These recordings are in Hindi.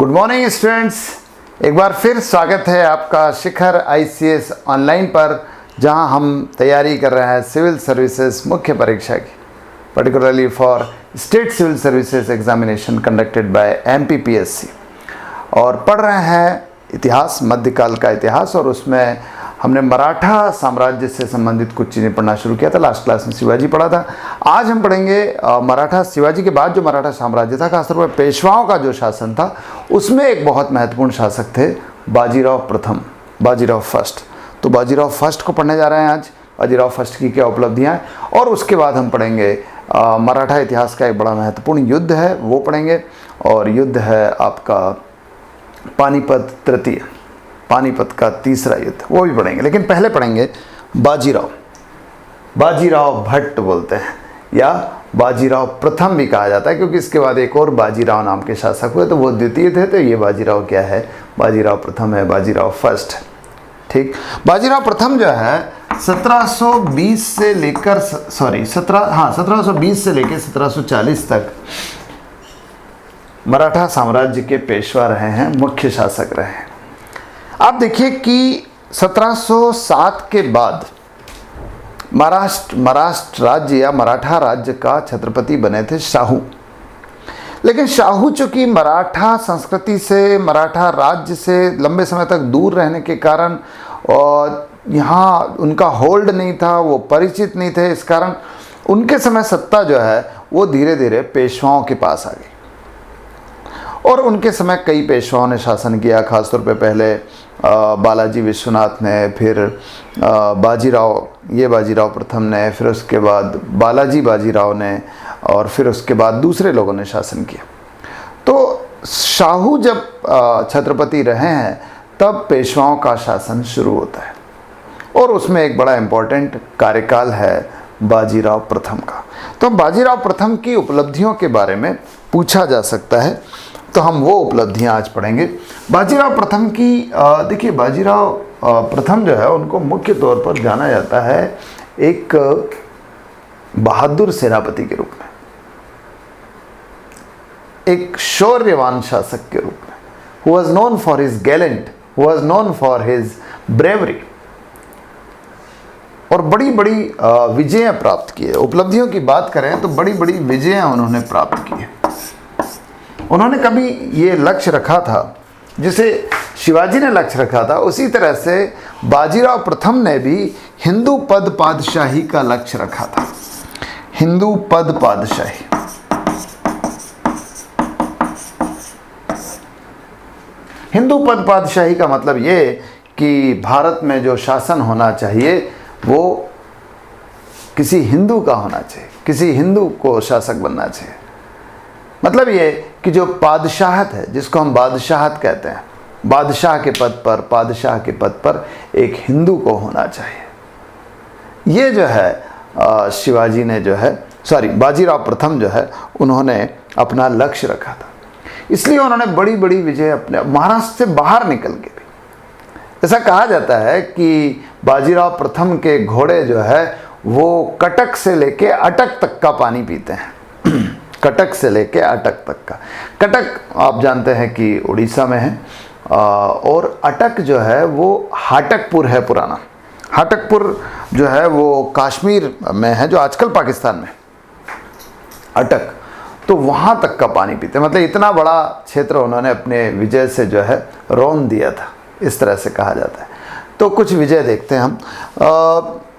गुड मॉर्निंग स्टूडेंट्स, एक बार फिर स्वागत है आपका शिखर आईसीएस ऑनलाइन पर, जहां हम तैयारी कर रहे हैं सिविल सर्विसेज मुख्य परीक्षा की, particularly for state civil services examination conducted by MPPSC. और पढ़ रहे हैं इतिहास, मध्यकाल का इतिहास, और उसमें हमने मराठा साम्राज्य से संबंधित कुछ चीज़ें पढ़ना शुरू किया था। लास्ट क्लास में शिवाजी पढ़ा था। आज हम पढ़ेंगे मराठा, शिवाजी के बाद जो मराठा साम्राज्य था, खासतौर पर पेशवाओं का जो शासन था, उसमें एक बहुत महत्वपूर्ण शासक थे बाजीराव प्रथम, बाजीराव फर्स्ट। तो बाजीराव फर्स्ट को पढ़ने जा रहे हैं आज, बाजीराव फर्स्ट की क्या उपलब्धियाँ हैं, और उसके बाद हम पढ़ेंगे मराठा इतिहास का एक बड़ा महत्वपूर्ण युद्ध है, वो पढ़ेंगे। और युद्ध है आपका पानीपत तृतीय, पानीपत का तीसरा युद्ध, वो भी पढ़ेंगे। लेकिन पहले पढ़ेंगे बाजीराव। बाजीराव भट्ट बोलते हैं, या बाजीराव प्रथम भी कहा जाता है, क्योंकि इसके बाद एक और बाजीराव नाम के शासक हुए, तो वो द्वितीय थे। तो ये बाजीराव क्या है? बाजीराव प्रथम है, बाजीराव फर्स्ट। ठीक, बाजीराव प्रथम जो है 1720 से लेकर 1720 से लेकर 1740 तक मराठा साम्राज्य के पेशवा रहे हैं, मुख्य शासक रहे हैं। आप देखिए कि 1707 के बाद महाराष्ट्र राज्य या मराठा राज्य का छत्रपति बने थे शाहू। लेकिन शाहू चूंकि मराठा संस्कृति से, मराठा राज्य से लंबे समय तक दूर रहने के कारण और यहाँ उनका होल्ड नहीं था, वो परिचित नहीं थे, इस कारण उनके समय सत्ता जो है वो धीरे धीरे पेशवाओं के पास आ गई। और उनके समय कई पेशवाओं ने शासन किया, खासतौर पे पहले बालाजी विश्वनाथ ने, फिर बाजीराव, ये बाजीराव प्रथम ने, फिर उसके बाद बालाजी बाजीराव ने, और फिर उसके बाद दूसरे लोगों ने शासन किया। तो शाहू जब छत्रपति रहे हैं तब पेशवाओं का शासन शुरू होता है, और उसमें एक बड़ा इम्पोर्टेंट कार्यकाल है बाजीराव प्रथम का। तो बाजीराव प्रथम की उपलब्धियों के बारे में पूछा जा सकता है, तो हम वो उपलब्धियां आज पढ़ेंगे। बाजीराव प्रथम की देखिए, बाजीराव प्रथम जो है उनको मुख्य तौर पर जाना जाता है एक बहादुर सेनापति के रूप में, एक शौर्यवान शासक के रूप में, who was known for his gallant, who was known for his bravery, और बड़ी बड़ी विजयें प्राप्त की है। उपलब्धियों की बात करें तो बड़ी बड़ी विजयें उन्होंने प्राप्त की है। उन्होंने कभी ये लक्ष्य रखा था, जिसे शिवाजी ने लक्ष्य रखा था, उसी तरह से बाजीराव प्रथम ने भी हिंदू पद पादशाही का लक्ष्य रखा था। हिंदू पद पादशाही, हिंदू पद पादशाही का मतलब ये कि भारत में जो शासन होना चाहिए वो किसी हिंदू का होना चाहिए, किसी हिंदू को शासक बनना चाहिए। मतलब ये कि जो बादशाहत है, जिसको हम बादशाहत कहते हैं, बादशाह के पद पर, पादशाह के पद पर एक हिंदू को होना चाहिए। ये जो है शिवाजी ने जो है, बाजीराव प्रथम जो है, उन्होंने अपना लक्ष्य रखा था। इसलिए उन्होंने बड़ी बड़ी विजय अपने महाराष्ट्र से बाहर निकल के भी, ऐसा कहा जाता है कि बाजीराव प्रथम के घोड़े जो है वो कटक से लेके अटक तक का पानी पीते हैं। कटक से लेके अटक तक का। कटक आप जानते हैं कि उड़ीसा में है, और अटक जो है वो हाटकपुर है पुराना। हाटकपुर जो है वो कश्मीर में है, जो आजकल पाकिस्तान में, अटक, तो वहाँ तक का पानी पीते हैं। मतलब इतना बड़ा क्षेत्र उन्होंने अपने विजय से जो है रौंद दिया था, इस तरह से कहा जाता है। तो कुछ विजय देखते हैं हम।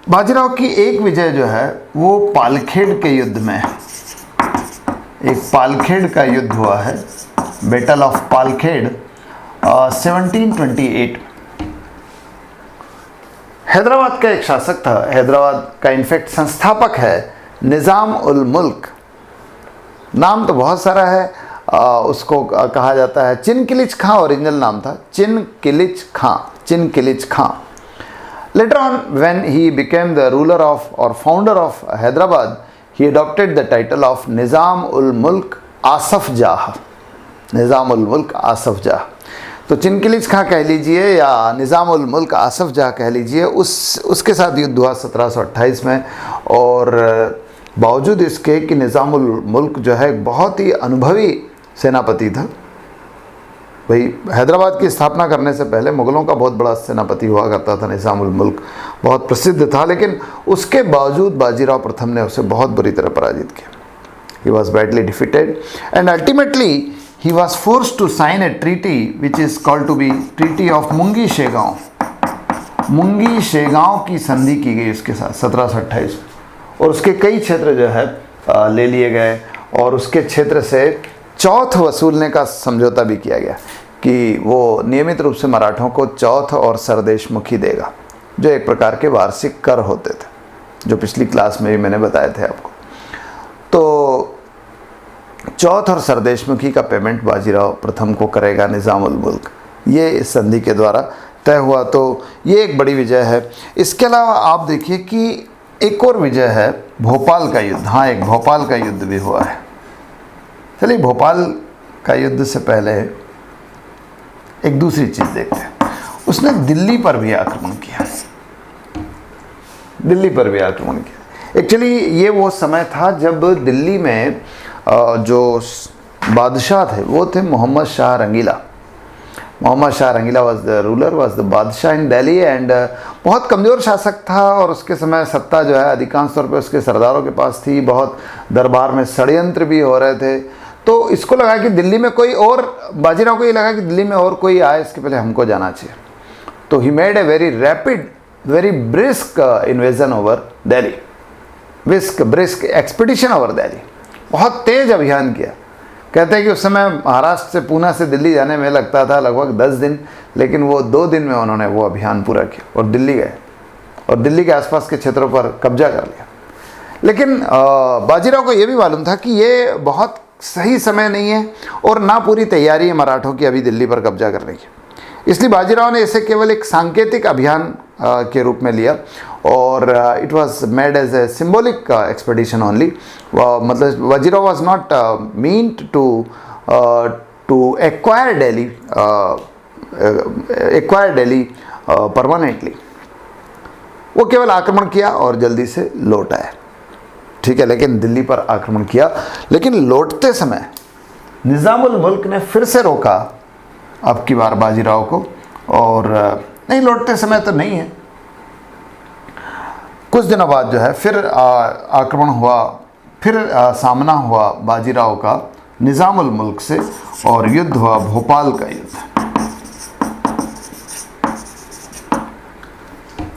बाजीराव की एक विजय जो है वो पालखेड़ के युद्ध में है। एक पालखेड़ का युद्ध हुआ है, बैटल ऑफ पालखेड़, 1728। हैदराबाद का एक शासक था, हैदराबाद का इनफैक्ट संस्थापक है निज़ाम उल मुल्क। नाम तो बहुत सारा है, उसको कहा जाता है चिनकिलिच खां, ओरिजिनल नाम था Chinqilich Khan, Chinqilich Khan. Later on when he became the ruler of और founder of Hyderabad, he adopted the title of Nizam ul Mulk Asaf जाह, निज़ाम उल मुल्क आसफ जाह। तो चिनकिलिच खां कह लीजिए या निज़ाम उल मुल्क आसफ जाह कह लीजिए, उसके साथ युद्ध हुआ 1728 में। और बावजूद इसके कि निज़ाम उल मुल्क जो है बहुत ही अनुभवी सेनापति था, भाई हैदराबाद की स्थापना करने से पहले मुग़लों का बहुत बड़ा सेनापति हुआ करता था निज़ामुल मुल्क, बहुत प्रसिद्ध था, लेकिन उसके बावजूद बाजीराव प्रथम ने उसे बहुत बुरी तरह पराजित किया। He was badly defeated and ultimately he was forced to sign a treaty which is called to be Treaty of मुंगी शेगांव। मुंगी शेगांव की संधि की गई उसके साथ 1728, और उसके कई क्षेत्र जो है ले लिए गए, और उसके क्षेत्र से चौथ वसूलने का समझौता भी किया गया कि वो नियमित रूप से मराठों को चौथ और सरदेशमुखी देगा, जो एक प्रकार के वार्षिक कर होते थे, जो पिछली क्लास में भी मैंने बताए थे आपको। तो चौथ और सरदेशमुखी का पेमेंट बाजीराव प्रथम को करेगा निज़ामुल मुल्क, ये इस संधि के द्वारा तय हुआ। तो ये एक बड़ी विजय है। इसके अलावा आप देखिए कि एक और विजय है भोपाल का युद्ध। हाँ, एक भोपाल का युद्ध भी हुआ है। चलिए, भोपाल का युद्ध से पहले एक दूसरी चीज़ देखते हैं। उसने दिल्ली पर भी आक्रमण किया, दिल्ली पर भी आक्रमण किया। एक्चुअली ये वो समय था जब दिल्ली में जो बादशाह थे वो थे Mohammad Shah Rangila. Mohammad Shah Rangila was the ruler, was the बादशाह इन दिल्ली, एंड बहुत कमज़ोर शासक था, और उसके समय सत्ता जो है अधिकांश तौर पे उसके सरदारों के पास थी। बहुत दरबार में षड्यंत्र भी हो रहे थे। तो इसको लगा कि दिल्ली में कोई और, बाजीराव को ये लगा कि दिल्ली में और कोई आए इसके पहले हमको जाना चाहिए। तो he made a very rapid, very brisk invasion over Delhi, brisk expedition over Delhi. बहुत तेज अभियान किया। कहते हैं कि उस समय महाराष्ट्र से, पूना से दिल्ली जाने में लगता था लगभग 10 दिन, लेकिन वो 2 दिन में उन्होंने वो अभियान पूरा किया और दिल्ली गए, और दिल्ली के आसपास के क्षेत्रों पर कब्जा कर लिया। लेकिन बाजीराव को ये भी मालूम था कि ये बहुत सही समय नहीं है, और ना पूरी तैयारी है मराठों की अभी दिल्ली पर कब्जा करने की। इसलिए बाजीराव ने इसे केवल एक सांकेतिक अभियान के रूप में लिया, और it was made as a symbolic expedition only. मतलब Bajirao was not meant to acquire Delhi permanently. वो केवल आक्रमण किया और जल्दी से लौट आए, ठीक है। लेकिन दिल्ली पर आक्रमण किया, लेकिन लौटते समय निज़ामुल मुल्क ने फिर से रोका अब की बार बाजीराव को, और नहीं, लौटते समय तो नहीं है, कुछ दिनों बाद जो है फिर आक्रमण हुआ, फिर सामना हुआ बाजीराव का निज़ामुल मुल्क से, और युद्ध हुआ भोपाल का युद्ध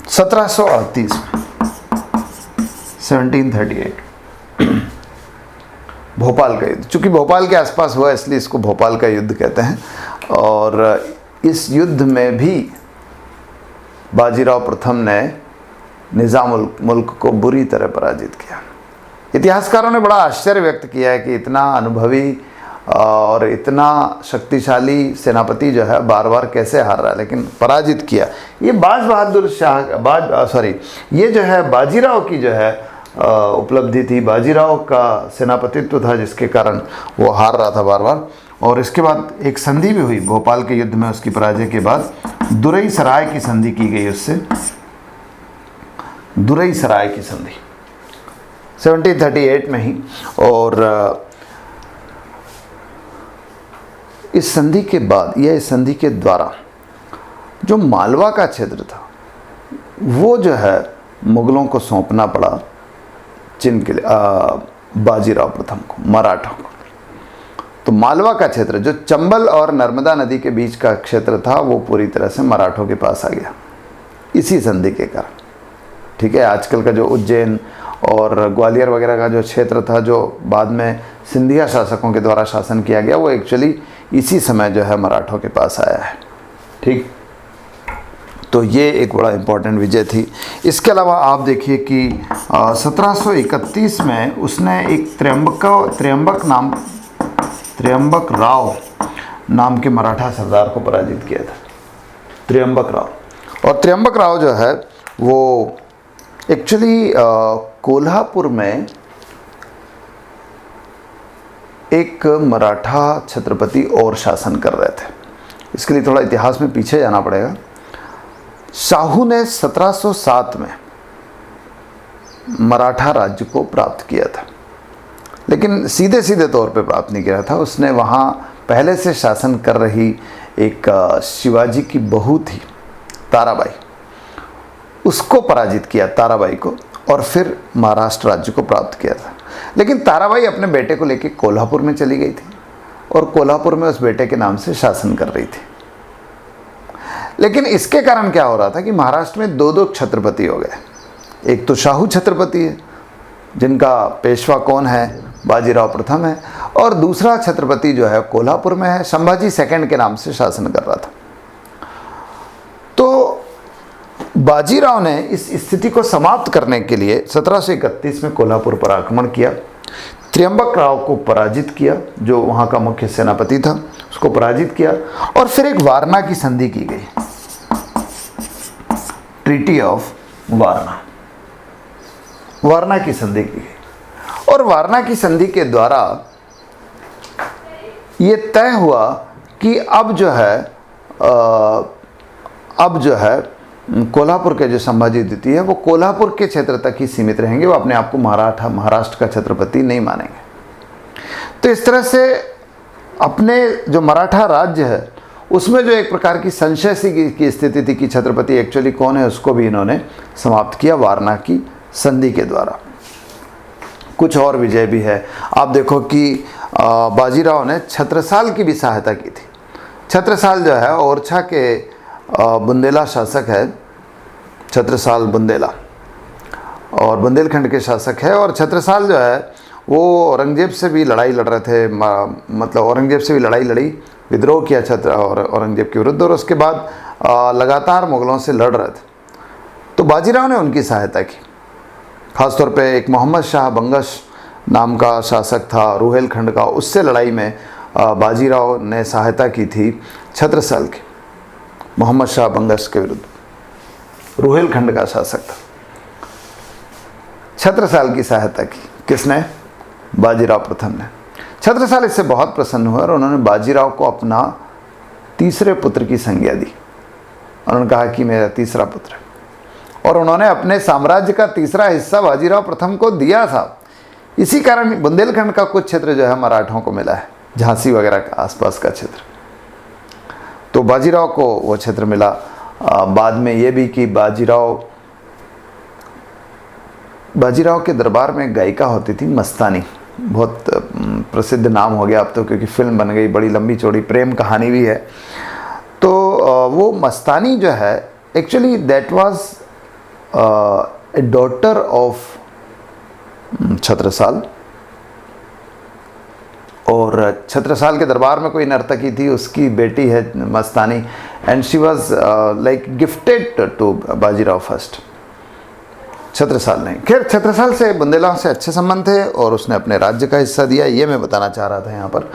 1738 में, 1738 भोपाल का युद्ध। चूँकि भोपाल के आसपास हुआ इसलिए इसको भोपाल का युद्ध कहते हैं। और इस युद्ध में भी बाजीराव प्रथम ने निज़ामुल मुल्क को बुरी तरह पराजित किया। इतिहासकारों ने बड़ा आश्चर्य व्यक्त किया है कि इतना अनुभवी और इतना शक्तिशाली सेनापति जो है बार बार कैसे हार रहा है, लेकिन पराजित किया। ये ये जो है बाजीराव की जो है उपलब्धि थी, बाजीराव का सेनापतित्व था, जिसके कारण वो हार रहा था बार बार। और इसके बाद एक संधि भी हुई भोपाल के युद्ध में। उसकी पराजय के बाद दुरई सराय की संधि की गई उससे, दुरई सराय की संधि 1738 में ही। और इस संधि के बाद, यह इस संधि के द्वारा जो मालवा का क्षेत्र था वो जो है मुगलों को सौंपना पड़ा जिनके लिए बाजीराव प्रथम को, मराठों को। तो मालवा का क्षेत्र जो चंबल और नर्मदा नदी के बीच का क्षेत्र था वो पूरी तरह से मराठों के पास आ गया इसी संधि के कारण, ठीक है। आजकल का जो उज्जैन और ग्वालियर वगैरह का जो क्षेत्र था, जो बाद में सिंधिया शासकों के द्वारा शासन किया गया, वो एक्चुअली इसी समय जो है मराठों के पास आया है, ठीक। तो ये एक बड़ा इम्पोर्टेंट विजय थी। इसके अलावा आप देखिए कि 1731 में उसने एक त्र्यंबक राव नाम के मराठा सरदार को पराजित किया था, त्र्यंबक राव। और त्र्यंबक राव जो है वो एक्चुअली कोल्हापुर में एक मराठा छत्रपति और शासन कर रहे थे। इसके लिए थोड़ा इतिहास में पीछे जाना पड़ेगा। शाहू ने 1707 में मराठा राज्य को प्राप्त किया था, लेकिन सीधे सीधे तौर पे प्राप्त नहीं किया था। उसने वहाँ पहले से शासन कर रही एक शिवाजी की बहू थी ताराबाई, उसको पराजित किया, ताराबाई को, और फिर महाराष्ट्र राज्य को प्राप्त किया था। लेकिन ताराबाई अपने बेटे को लेकर कोल्हापुर में चली गई थी और कोल्हापुर में उस बेटे के नाम से शासन कर रही थी। लेकिन इसके कारण क्या हो रहा था कि महाराष्ट्र में दो दो छत्रपति हो गए। एक तो शाहू छत्रपति है जिनका पेशवा कौन है, बाजीराव प्रथम है, और दूसरा छत्रपति जो है कोल्हापुर में है, संभाजी सेकंड के नाम से शासन कर रहा था। तो बाजीराव ने इस स्थिति को समाप्त करने के लिए 1731 में कोल्हापुर पर आक्रमण किया, त्र्यंबक राव को पराजित किया, जो वहाँ का मुख्य सेनापति था, उसको पराजित किया, और फिर एक वारणा की संधि की गई, ट्रीटी ऑफ वारणा, वारणा की संधि की गई। और वारणा की संधि के द्वारा ये तय हुआ कि अब जो है कोल्हापुर के जो संभाजी द्वितीय है वो कोल्हापुर के क्षेत्र तक ही सीमित रहेंगे, वो अपने आप को महाराष्ट्र का छत्रपति नहीं मानेंगे। तो इस तरह से अपने जो मराठा राज्य है उसमें जो एक प्रकार की संशय सी की स्थिति थी कि छत्रपति एक्चुअली कौन है, उसको भी इन्होंने समाप्त किया वारणा की संधि के द्वारा। कुछ और विजय भी है। आप देखो कि बाजीराव ने छत्रसाल की भी सहायता की थी। छत्रसाल जो है ओरछा के बुंदेला शासक है, छत्रसाल बुंदेला, और बुंदेलखंड के शासक है। और छत्रसाल जो है वो औरंगजेब से भी लड़ाई लड़ रहे थे, मतलब औरंगजेब से भी लड़ाई लड़ी, विद्रोह किया औरंगजेब के विरुद्ध, और उसके बाद लगातार मुगलों से लड़ रहे थे। तो बाजीराव ने उनकी सहायता की। खासतौर पे एक मोहम्मद शाह बंगश नाम का शासक था रुहेलखंड का, उससे लड़ाई में बाजीराव ने सहायता की थी छत्रसाल की, मोहम्मद शाह बंगश के विरुद्ध, रुहेलखंड का शासक था। छत्रसाल की सहायता की किसने? बाजीराव प्रथम ने। छत्रसाल इससे बहुत प्रसन्न हुए और उन्होंने बाजीराव को अपना तीसरे पुत्र की संज्ञा दी। उन्होंने कहा कि मेरा तीसरा पुत्र है, और उन्होंने अपने साम्राज्य का तीसरा हिस्सा बाजीराव प्रथम को दिया था। इसी कारण बुंदेलखंड का कुछ क्षेत्र जो है मराठों को मिला है, झांसी वगैरह का आसपास का क्षेत्र। तो बाजीराव को वो क्षेत्र मिला। बाद में ये भी कि बाजीराव के दरबार में गायिका होती थी मस्तानी, बहुत प्रसिद्ध नाम हो गया अब तो, क्योंकि फिल्म बन गई, बड़ी लंबी चौड़ी प्रेम कहानी भी है। तो वो मस्तानी जो है actually that was a daughter of Chhatrasal, और छत्रसाल के दरबार में कोई नर्तकी थी, उसकी बेटी है Mastani, and she was like gifted to Bajirao first. Chhatrasal नहीं, खैर छत्रसाल से बुंदेलाओं से अच्छे संबंध थे और उसने अपने राज्य का हिस्सा दिया, ये मैं बताना चाह रहा था यहाँ पर।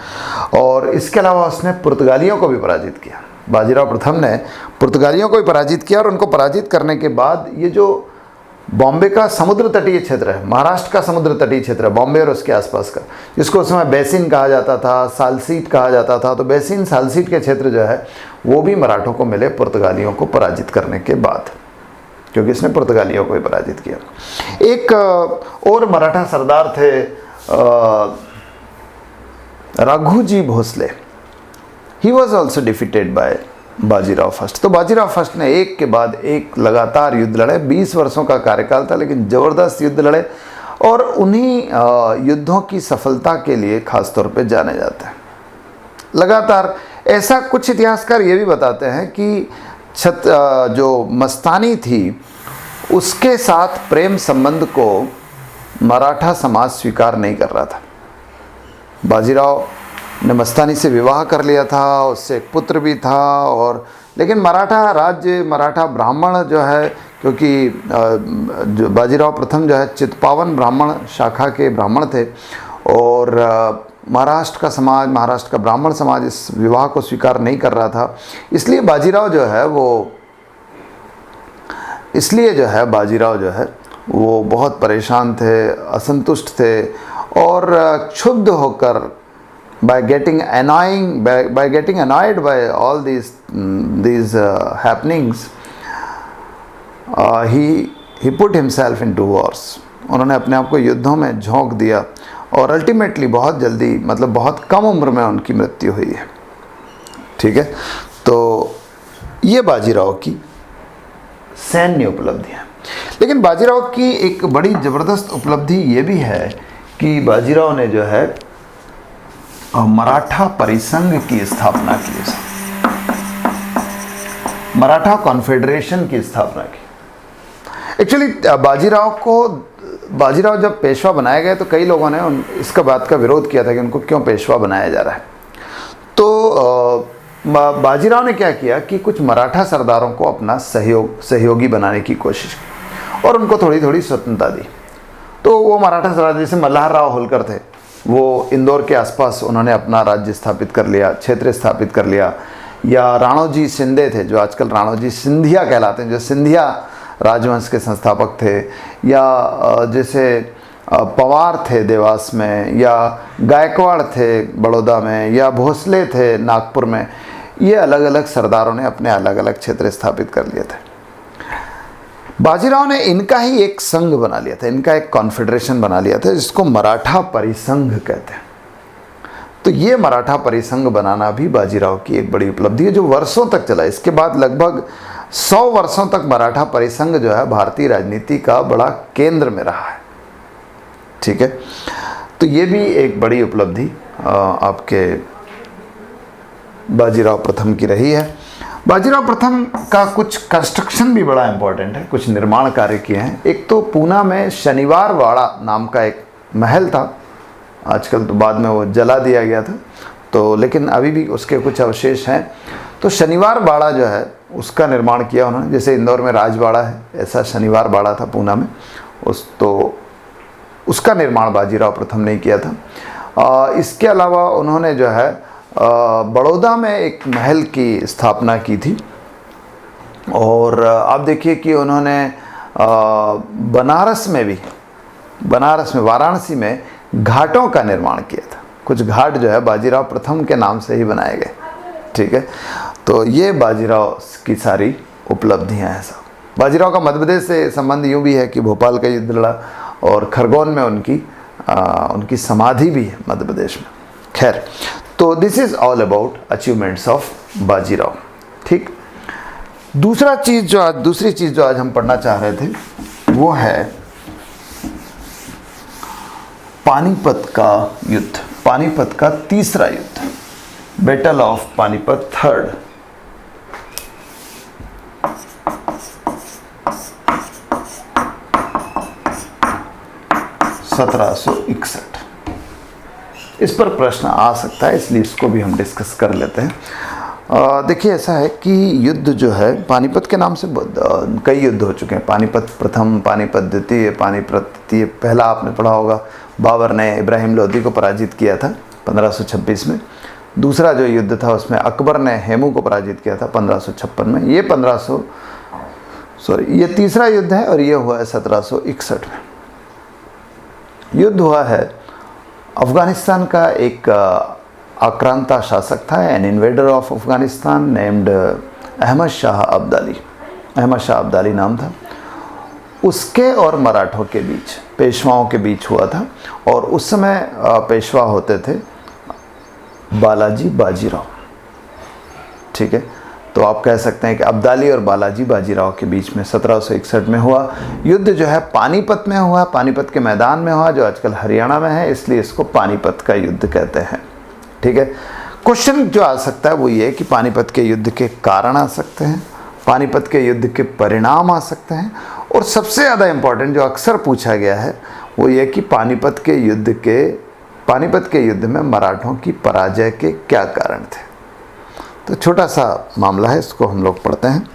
और इसके अलावा उसने पुर्तगालियों को भी पराजित किया। बाजीराव प्रथम ने पुर्तगालियों को भी पराजित किया, और उनको पराजित करने के बाद ये जो बॉम्बे का समुद्र तटीय क्षेत्र है, महाराष्ट्र का समुद्र तटीय क्षेत्र है, बॉम्बे और उसके आसपास का, जिसको उस समय बेसिन कहा जाता था, सालसीट कहा जाता था। तो बेसिन सालसीट के क्षेत्र जो है वो भी मराठों को मिले पुर्तगालियों को पराजित करने के बाद, क्योंकि इसने पुर्तगालियों को भी पराजित किया। एक और मराठा सरदार थे Raghoji Bhosale, he was also defeated by Bajirao first. तो बाजीराव फर्स्ट ने एक के बाद एक लगातार युद्ध लड़े, 20 वर्षों का कार्यकाल था, लेकिन ज़बरदस्त युद्ध लड़े, और उन्हीं युद्धों की सफलता के लिए खास तौर पे जाने जाते हैं लगातार। ऐसा कुछ इतिहासकार ये भी बताते हैं कि जो मस्तानी थी उसके साथ प्रेम संबंध को मराठा समाज स्वीकार नहीं कर रहा था। बाजीराव ने मस्तानी से विवाह कर लिया था, उससे एक पुत्र भी था, और लेकिन मराठा राज्य, मराठा ब्राह्मण जो है, क्योंकि जो बाजीराव प्रथम जो है चित्पावन ब्राह्मण शाखा के ब्राह्मण थे, और महाराष्ट्र का समाज, महाराष्ट्र का ब्राह्मण समाज इस विवाह को स्वीकार नहीं कर रहा था। इसलिए बाजीराव जो है वो बहुत परेशान थे, असंतुष्ट थे, और क्षुब्ध होकर by getting annoyed by all these happenings, he put himself into wars. उन्होंने अपने आप को युद्धों में झोंक दिया और अल्टीमेटली बहुत जल्दी, मतलब बहुत कम उम्र में उनकी मृत्यु हुई है। ठीक है, तो ये बाजीराव की सैन्य उपलब्धियाँ। लेकिन बाजीराव की एक बड़ी ज़बरदस्त उपलब्धि ये भी है कि बाजीराव ने जो है मराठा परिसंघ की स्थापना की, मराठा कॉन्फेडरेशन की स्थापना की। एक्चुअली बाजीराव जब पेशवा बनाए गए तो कई लोगों ने इसका बात का विरोध किया था कि उनको क्यों पेशवा बनाया जा रहा है। तो बाजीराव ने क्या किया कि कुछ मराठा सरदारों को अपना सहयोगी बनाने की कोशिश की और उनको थोड़ी थोड़ी स्वतंत्रता दी। तो वो मराठा सरदार जैसे मल्हारराव होलकर थे, वो इंदौर के आसपास उन्होंने अपना राज्य स्थापित कर लिया, क्षेत्र स्थापित कर लिया। या राणोजी शिंदे थे, जो आजकल राणोजी सिंधिया कहलाते हैं, जो सिंधिया राजवंश के संस्थापक थे। या जैसे पवार थे देवास में, या गायकवाड़ थे बड़ौदा में, या भोसले थे नागपुर में। ये अलग अलग सरदारों ने अपने अलग अलग क्षेत्र स्थापित कर लिए थे। बाजीराव ने इनका ही एक संघ बना लिया था, इनका एक कॉन्फेडरेशन बना लिया था, जिसको मराठा परिसंघ कहते हैं। तो ये मराठा परिसंघ बनाना भी बाजीराव की एक बड़ी उपलब्धि है, जो वर्षों तक चला। इसके बाद लगभग 100 वर्षों तक मराठा परिसंघ जो है भारतीय राजनीति का बड़ा केंद्र में रहा है। ठीक है, तो ये भी एक बड़ी उपलब्धि आपके बाजीराव प्रथम की रही है। बाजीराव प्रथम का कुछ कंस्ट्रक्शन भी बड़ा इंपॉर्टेंट है, कुछ निर्माण कार्य किए हैं। एक तो पूना में शनिवार वाड़ा नाम का एक महल था, आजकल तो बाद में वो जला दिया गया था, तो लेकिन अभी भी उसके कुछ अवशेष हैं। तो शनिवार बाड़ा जो है उसका निर्माण किया उन्होंने। जैसे इंदौर में राजवाड़ा है, ऐसा शनिवार बाड़ा था पूना में, उसका निर्माण बाजीराव प्रथम ने किया था। इसके अलावा उन्होंने जो है बड़ौदा में एक महल की स्थापना की थी। और आप देखिए कि उन्होंने बनारस में वाराणसी में घाटों का निर्माण किया था। कुछ घाट जो है बाजीराव प्रथम के नाम से ही बनाए गए। ठीक है, तो ये बाजीराव की सारी उपलब्धियां हैं सब। बाजीराव का मध्य प्रदेश से संबंध यूँ भी है कि भोपाल का युद्ध लड़ा और खरगोन में उनकी समाधि भी है मध्य प्रदेश में। खैर, तो this is all about achievements of Bajirao. ठीक, दूसरी चीज़ जो आज हम पढ़ना चाह रहे थे वो है पानीपत का युद्ध, पानीपत का तीसरा युद्ध, बैटल ऑफ पानीपत थर्ड। इस पर प्रश्न आ सकता है, इसलिए इसको भी हम डिस्कस कर लेते हैं। देखिए, ऐसा है कि युद्ध जो है पानीपत के नाम से कई युद्ध हो चुके हैं। पानीपत प्रथम, पानीपत द्वितीय, पानीपत तृतीय। पहला आपने पढ़ा होगा, बाबर ने इब्राहिम लोदी को पराजित किया था 1526 में। दूसरा जो युद्ध था उसमें अकबर ने हेमू को पराजित किया था 1556 में। ये तीसरा युद्ध है और ये हुआ है 1761 में। युद्ध हुआ है, अफगानिस्तान का एक आक्रांता शासक था, an invader of Afghanistan named Ahmad Shah Abdali नाम था। उसके और मराठों के बीच, पेशवाओं के बीच हुआ था। और उस समय पेशवा होते थे बालाजी बाजीराव। ठीक है, तो आप कह सकते हैं कि अब्दाली और बालाजी बाजीराव के बीच में 1761 में हुआ युद्ध जो है पानीपत में हुआ, पानीपत के मैदान में हुआ, जो आजकल हरियाणा में है, इसलिए इसको पानीपत का युद्ध कहते हैं। ठीक है, क्वेश्चन जो आ सकता है वो ये कि पानीपत के युद्ध के कारण आ सकते हैं, पानीपत के युद्ध के परिणाम आ सकते हैं, और सबसे ज़्यादा इम्पोर्टेंट जो अक्सर पूछा गया है वो ये कि पानीपत के युद्ध में मराठों की पराजय के क्या कारण थे। तो छोटा सा मामला है, इसको हम लोग पढ़ते हैं।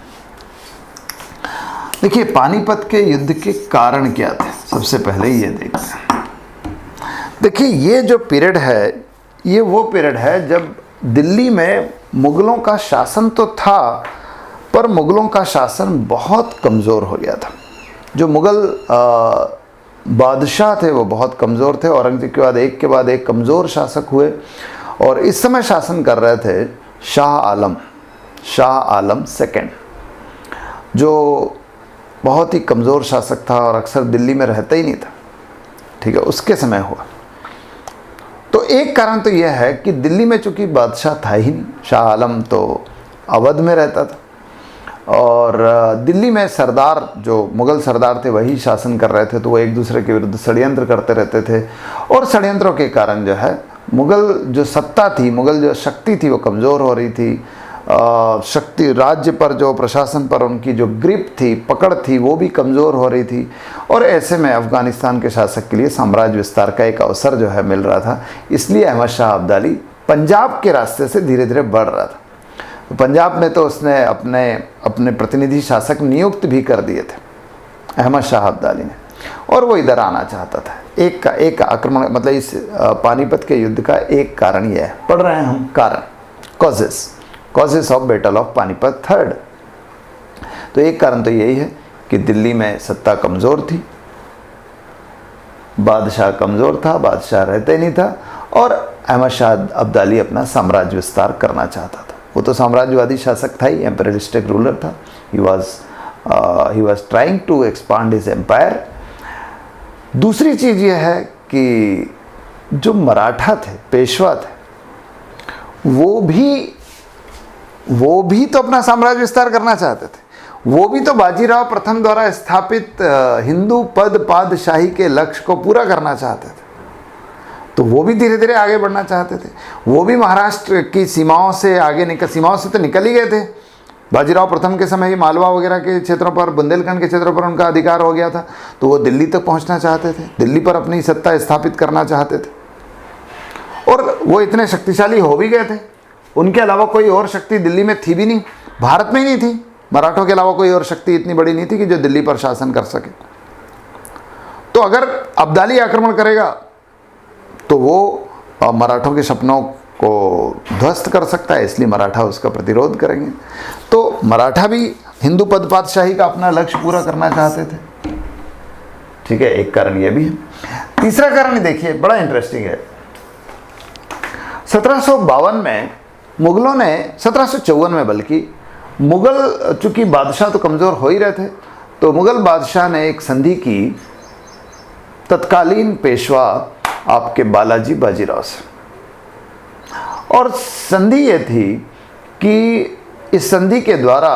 देखिए, पानीपत के युद्ध के कारण क्या थे, सबसे पहले ये देखते हैं। देखिए, ये जो पीरियड है ये वो पीरियड है जब दिल्ली में मुगलों का शासन तो था, पर मुगलों का शासन बहुत कमज़ोर हो गया था। जो मुगल बादशाह थे वो बहुत कमज़ोर थे। औरंगजेब के बाद एक कमज़ोर शासक हुए, और इस समय शासन कर रहे थे शाह आलम सेकंड, जो बहुत ही कमज़ोर शासक था और अक्सर दिल्ली में रहता ही नहीं था। ठीक है, उसके समय हुआ। तो एक कारण तो यह है कि दिल्ली में चूंकि बादशाह था ही नहीं, शाह आलम तो अवध में रहता था और दिल्ली में सरदार जो मुग़ल सरदार थे वही शासन कर रहे थे, तो वो एक दूसरे के विरुद्ध षड्यंत्र करते रहते थे और षड्यंत्रों के कारण जो है मुग़ल जो सत्ता थी, मुग़ल जो शक्ति थी वो कमज़ोर हो रही थी। शक्ति राज्य पर जो प्रशासन पर उनकी जो ग्रिप थी, पकड़ थी, वो भी कमज़ोर हो रही थी और ऐसे में अफ़गानिस्तान के शासक के लिए साम्राज्य विस्तार का एक अवसर जो है मिल रहा था। इसलिए अहमद शाह अब्दाली पंजाब के रास्ते से धीरे धीरे बढ़ रहा था। तो पंजाब में तो उसने अपने प्रतिनिधि शासक नियुक्त भी कर दिए थे अहमद शाह अब्दाली ने, और वो इधर आना चाहता था। एक आक्रमण, मतलब इस पानीपत के युद्ध का एक कारण यह है, पढ़ रहे हैं हम कारण, causes of battle of Panipat third. तो एक कारण तो यही है कि दिल्ली में सत्ता कमज़ोर थी, बादशाह कमज़ोर था, बादशाह रहते नहीं था और अहमद शाह अब्दाली अपना साम्राज्य विस्तार करना चाहता था। वो तो साम्राज्यवादी शासक था ही, imperialistic ruler he was trying to expand his empire. दूसरी चीज़ यह है कि जो मराठा थे, पेशवा थे, वो भी तो अपना साम्राज्य विस्तार करना चाहते थे। वो भी तो बाजीराव प्रथम द्वारा स्थापित हिंदू पद पादशाही के लक्ष्य को पूरा करना चाहते थे, तो वो भी धीरे धीरे आगे बढ़ना चाहते थे। वो भी महाराष्ट्र की सीमाओं से सीमाओं से तो निकल ही गए थे। बाजीराव प्रथम के समय ही मालवा वगैरह के क्षेत्रों पर, बुंदेलखंड के क्षेत्रों पर उनका अधिकार हो गया था, तो वो दिल्ली तक पहुंचना चाहते थे, दिल्ली पर अपनी सत्ता स्थापित करना चाहते थे और वो इतने शक्तिशाली हो भी गए थे। उनके अलावा कोई और शक्ति दिल्ली में थी भी नहीं, भारत में ही नहीं थी। मराठों के अलावा कोई और शक्ति इतनी बड़ी नहीं थी कि जो दिल्ली पर शासन कर सके। तो अगर अब्दाली आक्रमण करेगा तो वो मराठों के सपनों को ध्वस्त कर सकता है, इसलिए मराठा उसका प्रतिरोध करेंगे। तो मराठा भी हिंदू पद पातशाही का अपना लक्ष्य पूरा करना चाहते थे। ठीक है, एक कारण ये भी है। तीसरा कारण देखिए, बड़ा इंटरेस्टिंग है। 1752 में मुगलों ने, 1754 में बल्कि, मुगल चूंकि बादशाह तो कमज़ोर हो ही रहे थे, तो मुगल बादशाह ने एक संधि की तत्कालीन पेशवा आपके बालाजी बाजीराव से, और संधि ये थी कि इस संधि के द्वारा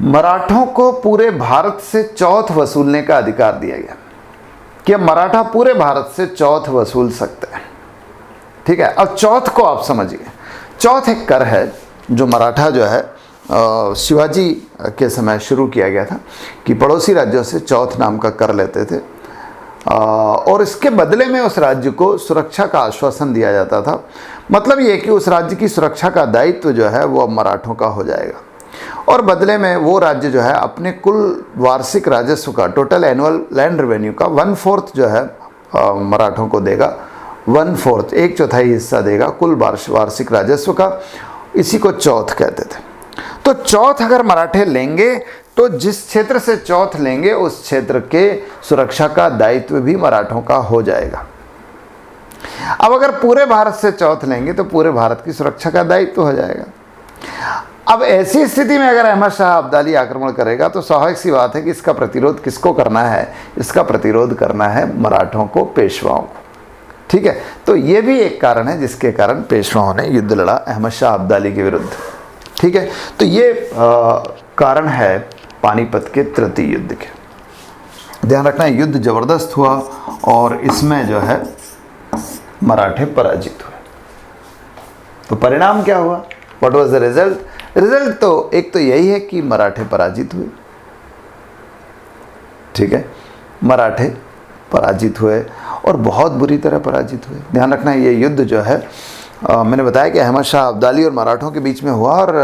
मराठों को पूरे भारत से चौथ वसूलने का अधिकार दिया गया कि अब मराठा पूरे भारत से चौथ वसूल सकते हैं। ठीक है, अब चौथ को आप समझिए। चौथ एक कर है जो मराठा जो है शिवाजी के समय शुरू किया गया था कि पड़ोसी राज्यों से चौथ नाम का कर लेते थे और इसके बदले में उस राज्य को सुरक्षा का आश्वासन दिया जाता था। मतलब ये कि उस राज्य की सुरक्षा का दायित्व जो है वो अब मराठों का हो जाएगा और बदले में वो राज्य जो है अपने कुल वार्षिक राजस्व का, टोटल एनुअल लैंड रेवेन्यू का 1/4 जो है मराठों को देगा। 1/4, 1/4 हिस्सा देगा कुल वार्षिक राजस्व का। इसी को चौथ कहते थे। तो चौथ अगर मराठे लेंगे तो जिस क्षेत्र से चौथ लेंगे उस क्षेत्र के सुरक्षा का दायित्व भी मराठों का हो जाएगा। अब अगर पूरे भारत से चौथ लेंगे तो पूरे भारत की सुरक्षा का दायित्व हो जाएगा। अब ऐसी स्थिति में अगर अहमद शाह अब्दाली आक्रमण करेगा तो स्वाभाविक सी बात है कि इसका प्रतिरोध किसको करना है? इसका प्रतिरोध करना है मराठों को, पेशवाओं को। ठीक है, तो ये भी एक कारण है जिसके कारण पेशवाओं ने युद्ध लड़ा अहमद शाह अब्दाली के विरुद्ध। ठीक है, तो ये कारण है पानीपत के तृतीय युद्ध के। ध्यान रखना, युद्ध जबरदस्त हुआ और इसमें जो है मराठे पराजित हुए। तो परिणाम क्या हुआ? What was the result? Result तो एक तो यही है कि मराठे पराजित हुए। ठीक है, मराठे पराजित हुए और बहुत बुरी तरह पराजित हुए। ध्यान रखना, ये युद्ध जो है मैंने बताया कि अहमद शाह अब्दाली और मराठों के बीच में हुआ और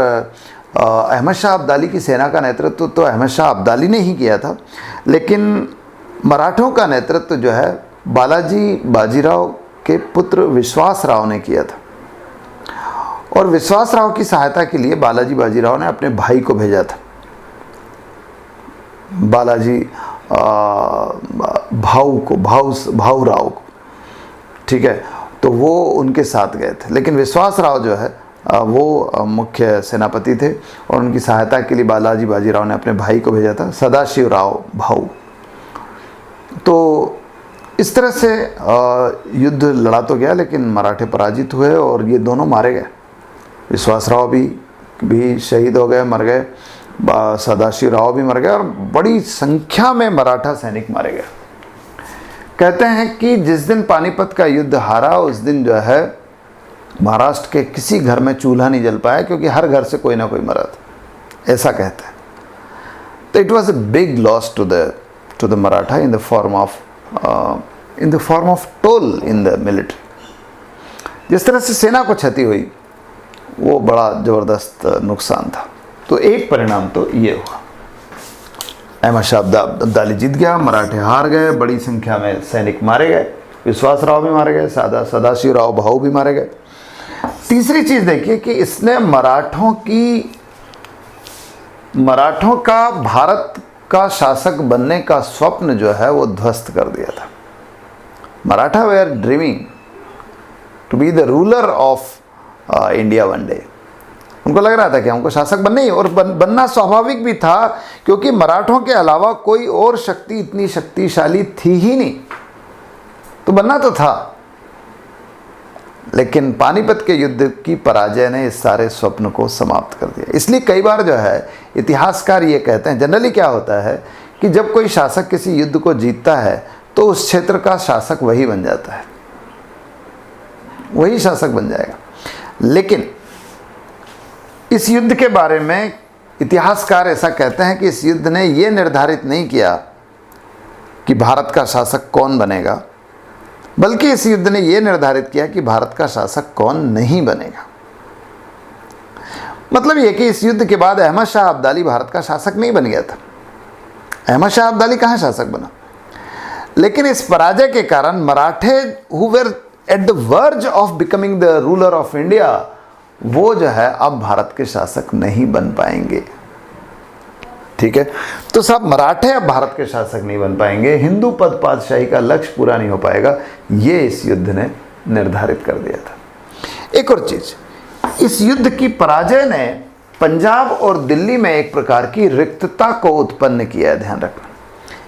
अहमद शाह अब्दाली की सेना का नेतृत्व तो अहमद शाह अब्दाली ने ही किया था, लेकिन मराठों का नेतृत्व जो है बालाजी बाजीराव के पुत्र विश्वास राव ने किया था। और विश्वास राव की सहायता के लिए बालाजी बाजीराव ने अपने भाई को भेजा था, बालाजी भाऊ राव को। ठीक है, तो वो उनके साथ गए थे, लेकिन विश्वास राव जो है वो मुख्य सेनापति थे और उनकी सहायता के लिए बालाजी बाजीराव ने अपने भाई को भेजा था, सदाशिव राव भाऊ। तो इस तरह से युद्ध लड़ा तो गया, लेकिन मराठे पराजित हुए और ये दोनों मारे गए। विश्वासराव भी शहीद हो गए, मर गए, सदाशिवराव भी मर गए और बड़ी संख्या में मराठा सैनिक मारे गए। कहते हैं कि जिस दिन पानीपत का युद्ध हारा उस दिन जो है महाराष्ट्र के किसी घर में चूल्हा नहीं जल पाया, क्योंकि हर घर से कोई ना कोई मरा था, ऐसा कहते हैं। तो it was a big loss to the Maratha in the form of toll in the military. जिस तरह से सेना को क्षति हुई वो बड़ा ज़बरदस्त नुकसान था। तो एक परिणाम तो ये हुआ, अहमद शाह अब्दाली जीत गया, मराठे हार गए, बड़ी संख्या में सैनिक मारे गए, विश्वासराव भी मारे गए, सदाशिवराव भाऊ भी मारे गए। तीसरी चीज़ देखिए कि इसने मराठों का भारत का शासक बनने का स्वप्न जो है वो ध्वस्त कर दिया था। Maratha were dreaming to be the ruler of India one day. उनको लग रहा था कि हमको शासक बनना ही, और बनना स्वाभाविक भी था, क्योंकि मराठों के अलावा कोई और शक्ति इतनी शक्तिशाली थी ही नहीं, तो बनना तो था। लेकिन पानीपत के युद्ध की पराजय ने इस सारे स्वप्न को समाप्त कर दिया। इसलिए कई बार जो है इतिहासकार ये कहते हैं, जनरली क्या होता है कि जब कोई शासक किसी युद्ध को जीतता है तो उस क्षेत्र का शासक वही बन जाता है, वही शासक बन जाएगा। लेकिन इस युद्ध के बारे में इतिहासकार ऐसा कहते हैं कि इस युद्ध ने यह निर्धारित नहीं किया कि भारत का शासक कौन बनेगा, बल्कि इस युद्ध ने यह निर्धारित किया कि भारत का शासक कौन नहीं बनेगा। मतलब यह कि इस युद्ध के बाद अहमद शाह अब्दाली भारत का शासक नहीं बन गया था। अहमद शाह अब्दाली कहाँ शासक बना, लेकिन इस पराजय के कारण मराठे who were at the verge of becoming the ruler of India, वो जो है अब भारत के शासक नहीं बन पाएंगे। ठीक है, तो सब मराठे अब भारत के शासक नहीं बन पाएंगे, हिंदू पद पातशाही का लक्ष्य पूरा नहीं हो पाएगा, ये इस युद्ध ने निर्धारित कर दिया था। एक और चीज, इस युद्ध की पराजय ने पंजाब और दिल्ली में एक प्रकार की रिक्तता को उत्पन्न किया है, ध्यान रखना।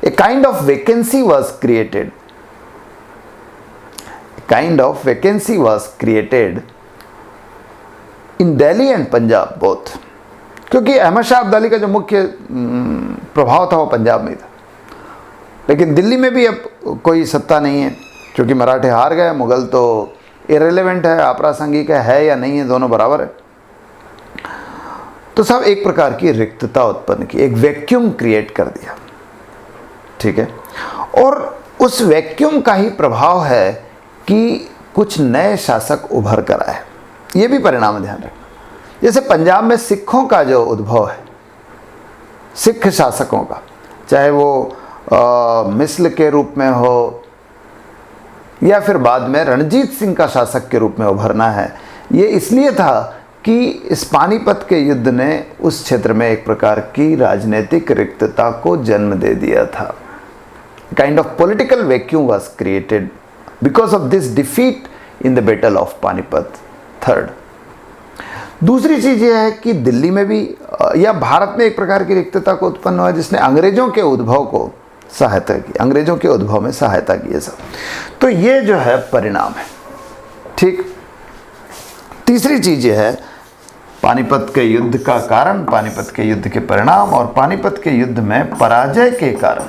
A kind of vacancy was created, in Delhi and Punjab both, क्योंकि अहमद शाह अब्दाली का जो मुख्य प्रभाव था वो पंजाब में था, लेकिन दिल्ली में भी अब कोई सत्ता नहीं है, क्योंकि मराठे हार गए। मुगल तो इरेलेवेंट है, अप्रासंगिक है या नहीं है, दोनों बराबर है। तो सब एक प्रकार की रिक्तता उत्पन्न की, एक वैक्यूम क्रिएट कर दिया। ठीक है, और उस वैक्यूम का ही प्रभाव है कि कुछ नए शासक उभर कर आए, ये भी परिणाम ध्यान रखना। जैसे पंजाब में सिखों का जो उद्भव है, सिख शासकों का, चाहे वो मिस्ल के रूप में हो या फिर बाद में रणजीत सिंह का शासक के रूप में उभरना है, ये इसलिए था कि इस पानीपत के युद्ध ने उस क्षेत्र में एक प्रकार की राजनीतिक रिक्तता को जन्म दे दिया था। Kind of political vacuum was created because of this defeat in the battle of Panipat third. दूसरी चीज़ यह है कि दिल्ली में भी या भारत में एक प्रकार की रिक्तता को उत्पन्न हुआ, जिसने अंग्रेजों के उद्भव को सहायता की, अंग्रेजों के उद्भव में सहायता की है सब। तो ये जो है परिणाम है। ठीक, तीसरी चीज़ यह है पानीपत के युद्ध का कारण, पानीपत के युद्ध के परिणाम, और पानीपत के युद्ध में पराजय के कारण।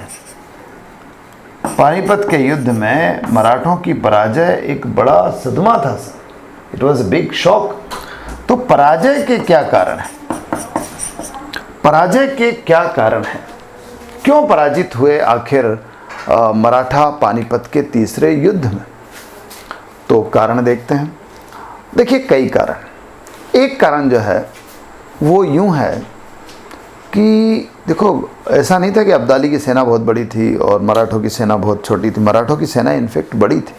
पानीपत के युद्ध में मराठों की पराजय एक बड़ा सदमा था, it was a big shock. तो पराजय के क्या कारण है, पराजय के क्या कारण है, क्यों पराजित हुए आखिर मराठा पानीपत के तीसरे युद्ध में? तो कारण देखते हैं। देखिए, कई कारण। एक कारण जो है वो यूं है कि देखो, ऐसा नहीं था कि अब्दाली की सेना बहुत बड़ी थी और मराठों की सेना बहुत छोटी थी। मराठों की सेना इनफैक्ट बड़ी थी,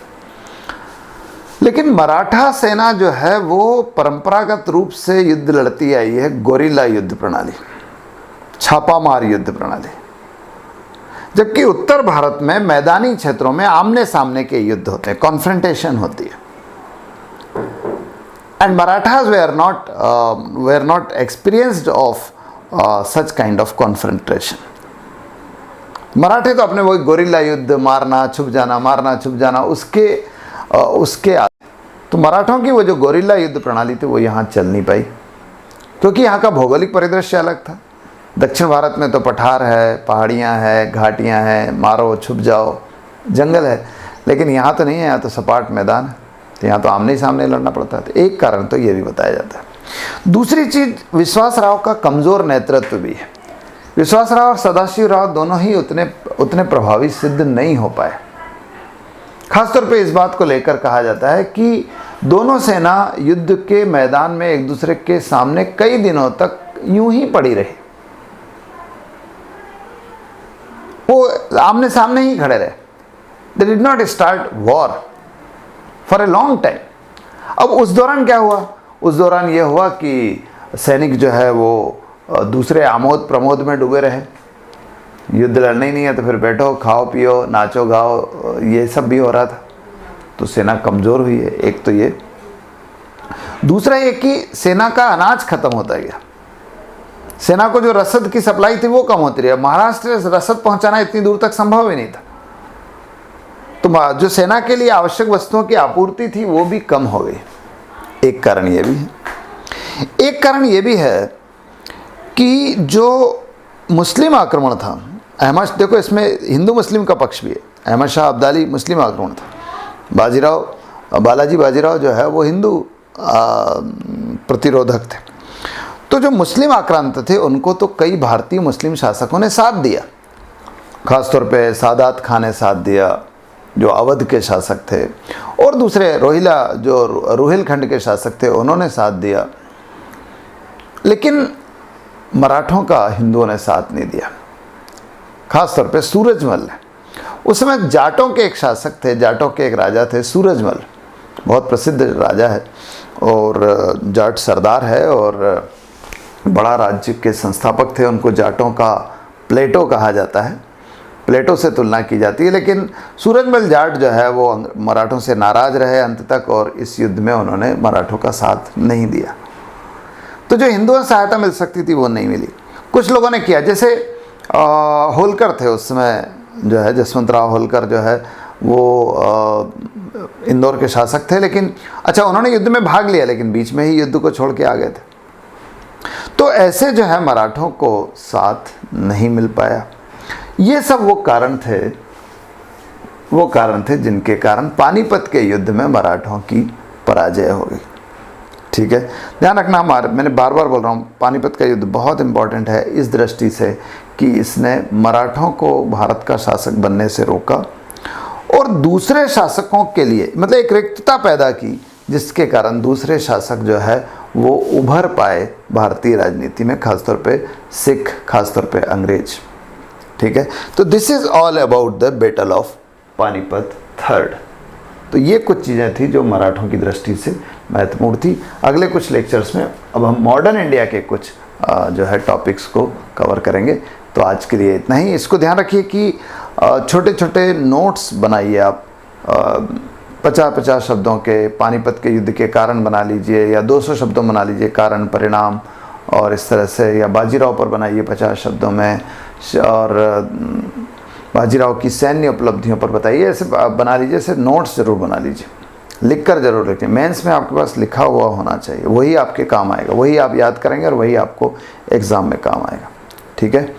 लेकिन मराठा सेना जो है वो परंपरागत रूप से युद्ध लड़ती आई है, गोरिल्ला युद्ध प्रणाली, छापामार युद्ध प्रणाली। जबकि उत्तर भारत में मैदानी क्षेत्रों में आमने सामने के युद्ध होते हैं, कॉन्फ्रंटेशन होती है। And Marathas were not experienced of such kind of confrontation. मराठे तो अपने वही गोरिल्ला युद्ध, मारना छुप जाना उसके तो मराठों की वो जो गोरिल्ला युद्ध प्रणाली थी वो यहाँ चल नहीं पाई, क्योंकि यहाँ का भौगोलिक परिदृश्य अलग था। दक्षिण भारत में तो पठार है, पहाड़ियाँ हैं, घाटियाँ हैं, मारो छुप जाओ, जंगल है, लेकिन यहाँ तो नहीं है, यहाँ तो सपाट मैदान है, तो यहाँ तो आमने सामने लड़ना पड़ता है। तो एक कारण तो ये भी बताया जाता है। दूसरी चीज़, विश्वासराव का कमज़ोर नेतृत्व भी है। विश्वासराव और सदाशिव राव दोनों ही उतने प्रभावी सिद्ध नहीं हो पाए। खासतौर पे इस बात को लेकर कहा जाता है कि दोनों सेना युद्ध के मैदान में एक दूसरे के सामने कई दिनों तक यूं ही पड़ी रही, वो आमने सामने ही खड़े रहे। They did not start war for a long time। अब उस दौरान क्या हुआ? उस दौरान यह हुआ कि सैनिक जो है वो दूसरे आमोद प्रमोद में डूबे रहे। युद्ध लड़ना ही नहीं है तो फिर बैठो, खाओ पियो, नाचो गाओ, ये सब भी हो रहा था, तो सेना कमज़ोर हुई है। एक तो ये, दूसरा ये कि सेना का अनाज खत्म होता गया। सेना को जो रसद की सप्लाई थी वो कम होती रही। महाराष्ट्र रसद पहुंचाना इतनी दूर तक संभव ही नहीं था, तो जो सेना के लिए आवश्यक वस्तुओं की आपूर्ति थी वो भी कम हो गई। एक कारण ये भी है। एक कारण ये भी है कि जो मुस्लिम आक्रमण था, अहमद, देखो इसमें हिंदू मुस्लिम का पक्ष भी है। अहमद शाह अब्दाली मुस्लिम आक्रमण था, बालाजी बाजीराव जो है वो हिंदू प्रतिरोधक थे। तो जो मुस्लिम आक्रांत थे उनको तो कई भारतीय मुस्लिम शासकों ने साथ दिया, खासतौर पे सादात खान ने साथ दिया जो अवध के शासक थे, और दूसरे रोहिला जो रुहेलखंड के शासक थे उन्होंने साथ दिया। लेकिन मराठों का हिंदुओं ने साथ नहीं दिया, खासतौर पे सूरजमल ने। उस समय जाटों के एक शासक थे, जाटों के एक राजा थे सूरजमल, बहुत प्रसिद्ध राजा है और जाट सरदार है और बड़ा राज्य के संस्थापक थे। उनको जाटों का प्लेटो कहा जाता है, प्लेटो से तुलना की जाती है। लेकिन सूरजमल जाट जो है वो मराठों से नाराज़ रहे अंत तक, और इस युद्ध में उन्होंने मराठों का साथ नहीं दिया। तो जो हिंदुओं सहायता मिल सकती थी वो नहीं मिली। कुछ लोगों ने किया, जैसे होलकर थे उस समय जो है, जसवंतराव होलकर जो है वो इंदौर के शासक थे। लेकिन अच्छा, उन्होंने युद्ध में भाग लिया लेकिन बीच में ही युद्ध को छोड़ के आ गए थे। तो ऐसे जो है मराठों को साथ नहीं मिल पाया। ये सब वो कारण थे जिनके कारण पानीपत के युद्ध में मराठों की पराजय हो गई। ठीक है, ध्यान रखना, मैंने बार बार बोल रहा हूँ, पानीपत का युद्ध बहुत इंपॉर्टेंट है इस दृष्टि से कि इसने मराठों को भारत का शासक बनने से रोका और दूसरे शासकों के लिए मतलब एक रिक्तता पैदा की, जिसके कारण दूसरे शासक जो है वो उभर पाए भारतीय राजनीति में, खासतौर पे सिख, खासतौर पे अंग्रेज। ठीक है, तो this is all about the battle of Panipat third. तो ये कुछ चीज़ें थी जो मराठों की दृष्टि से महत्वपूर्ण थी। अगले कुछ लेक्चर्स में अब हम मॉडर्न इंडिया के कुछ जो है टॉपिक्स को कवर करेंगे। तो आज के लिए इतना ही। इसको ध्यान रखिए कि छोटे छोटे नोट्स बनाइए आप, 50-50 शब्दों के पानीपत के युद्ध के कारण बना लीजिए, या 200 शब्दों बना लीजिए कारण परिणाम, और इस तरह से, या बाजीराव पर बनाइए 50 शब्दों में, और बाजीराव की सैन्य उपलब्धियों पर बताइए। ऐसे बना लीजिए, ऐसे नोट्स जरूर बना लीजिए, लिखकर जरूर रखिए। मेंस में आपके पास लिखा हुआ होना चाहिए, वही आपके काम आएगा, वही आप याद करेंगे और वही आपको एग्ज़ाम में काम आएगा। ठीक है,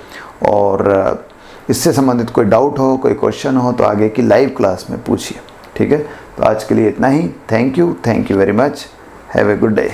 और इससे संबंधित कोई डाउट हो, कोई क्वेश्चन हो तो आगे की लाइव क्लास में पूछिए। ठीक है, तो आज के लिए इतना ही। Thank you very much. Have a good day.